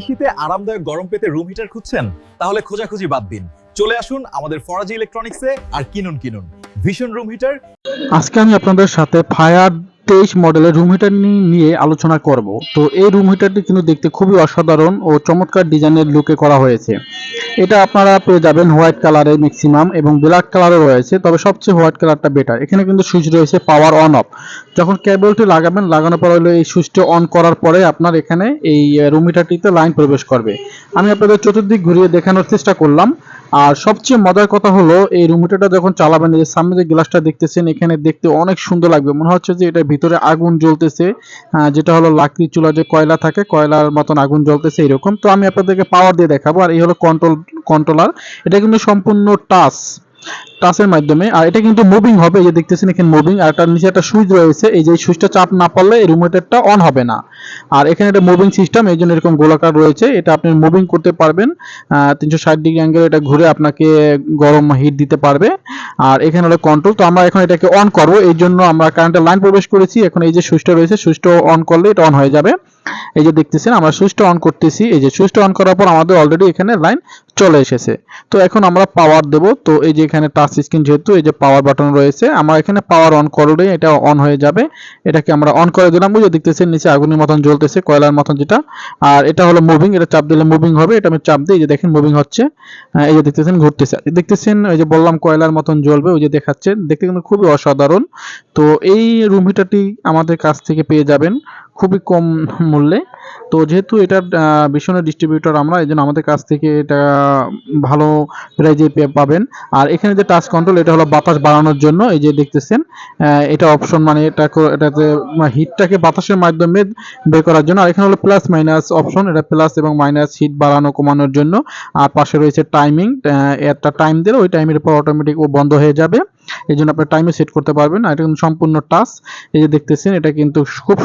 শীতে আরামদায়ক গরম পেতে রুম হিটার খুঁজছেন? তাহলে খোঁজাখুঁজি বাদ দিন, চলে আসুন আমাদের ফরাজি ইলেকট্রনিক্সে আর কিনুন ভীষণ রুম হিটার। আজকে আমি আপনাদের সাথে ফায়ার 23 মডেলের রুম হিটার নিয়ে আলোচনা করব। তো এই রুম হিটারটি কিন্তু দেখতে খুবই অসাধারণ ও চমৎকার ডিজাইনের লুকে করা হয়েছে। এটা আপনারা পেয়ে যাবেন হোয়াইট কালারে ম্যাক্সিমাম এবং ব্ল্যাক কালারও রয়েছে, তবে সবচেয়ে হোয়াইট কালারটা বেটার। এখানে কিন্তু সুইচ রয়েছে পাওয়ার অন অফ। যখন কেবলটি লাগাবেন, লাগানোর পর হলো এই সুইচটি অন করার পরে আপনার এখানে এই রুম হিটারটিতে লাইন প্রবেশ করবে। আমি আপনাদের চতুর্দিক ঘুরিয়ে দেখানোর চেষ্টা করলাম। আর সবচেয়ে মজার কথা হলো এই রুম হিটারটা যখন চালাবেন, এই যে সামনে যে গ্লাসটা দেখতেছেন, এখানে দেখতে অনেক সুন্দর লাগবে, মনে হচ্ছে যে এটার ভিতরে আগুন জ্বলতেছে, যেটা হলো লাকড়ি চুলা যে কয়লা থাকে, কয়লার মতন আগুন জ্বলতেছে এরকম। তো আমি আপনাদেরকে পাওয়ার দিয়ে দেখাবো। আর এই হলো কন্ট্রোলার। এটা কিন্তু সম্পূর্ণ টাচের মাধ্যমে, আর এটা কিন্তু মুভিং হবে। এই যে দেখতেছেন এখানে মুভিং, আর তার নিচে একটা সুইচ রয়েছে। এই যে সুইচটা চাপ না পড়লে এই রুম হিটারটা অন হবে না। আর এখানে একটা মুভিং সিস্টেম, এই জন্য এরকম গোলাকার রয়েছে। এটা আপনি মুভিং করতে পারবেন, 360 ডিগ্রি অ্যাঙ্গেল এটা ঘুরে আপনাকে গরম হিট দিতে পারবে। আর এখানে হলো কন্ট্রোল। তো আমরা এখন এটাকে অন করব, এই জন্য আমরা কারেন্টের লাইন প্রবেশ করেছি। এখন এই যে সুইচটা রয়েছে, সুইচটা অন করলে এটা অন হয়ে যাবে। এই যে দেখতেছেন আমরা সুইচটা অন করতেছি। এই যে সুইচটা অন করার পর আমাদের অলরেডি এখানে লাইন চলে এসেছে। তো এখন আমরা পাওয়ার দেব। তো এই যে এখানে টাচ স্ক্রিন, যেহেতু এই যে পাওয়ার বাটন রয়েছে, আমরা এখানে পাওয়ার অন করলে এটা অন হয়ে যাবে। এটাকে আমরা অন করে দিলাম। ওই যে দেখতেছেন নিচে আগুনের মতন জ্বলতেছে, কয়লার মতন যেটা। আর এটা হলো মুভিং, এটা চাপ দিলে মুভিং হবে। এটা আমি চাপ দিই, এই যে দেখেন মুভিং হচ্ছে। এই যে দেখতেছেন ঘুরতেছে, দেখতেছেন এই যে বললাম কয়লার মতন জ্বলবে, ওই যে দেখাচ্ছে, দেখতে কিন্তু খুবই অসাধারণ। তো এই রুম হিটারটি আমাদের কাছ থেকে পেয়ে যাবেন খুবই কম মূল্যে। তো যেহেতু এটার ভীষণ ডিস্ট্রিবিউটর আমরা, এই জন্য আমাদের কাছ থেকে এটা ভালো প্রাইজে পাবেন। আর এখানে যে টাচ কন্ট্রোল, এটা হলো বাতাস বাড়ানোর জন্য। এই যে দেখতেছেন এটা অপশন, মানে এটাতে হিটটাকে বাতাসের মাধ্যমে বের করার জন্য। আর এখানে হলো প্লাস মাইনাস অপশন, এটা প্লাস এবং মাইনাস হিট বাড়ানো কমানোর জন্য। আর পাশে রয়েছে টাইমিং, একটা টাইম দিলে ওই টাইমের পর অটোমেটিক ও বন্ধ হয়ে যাবে। এই জন্য আপনি টাইমে সেট করতে পারবেন। আর এটা কিন্তু সম্পূর্ণ টাচ। এই যে দেখতেছেন এটা কিন্তু খুব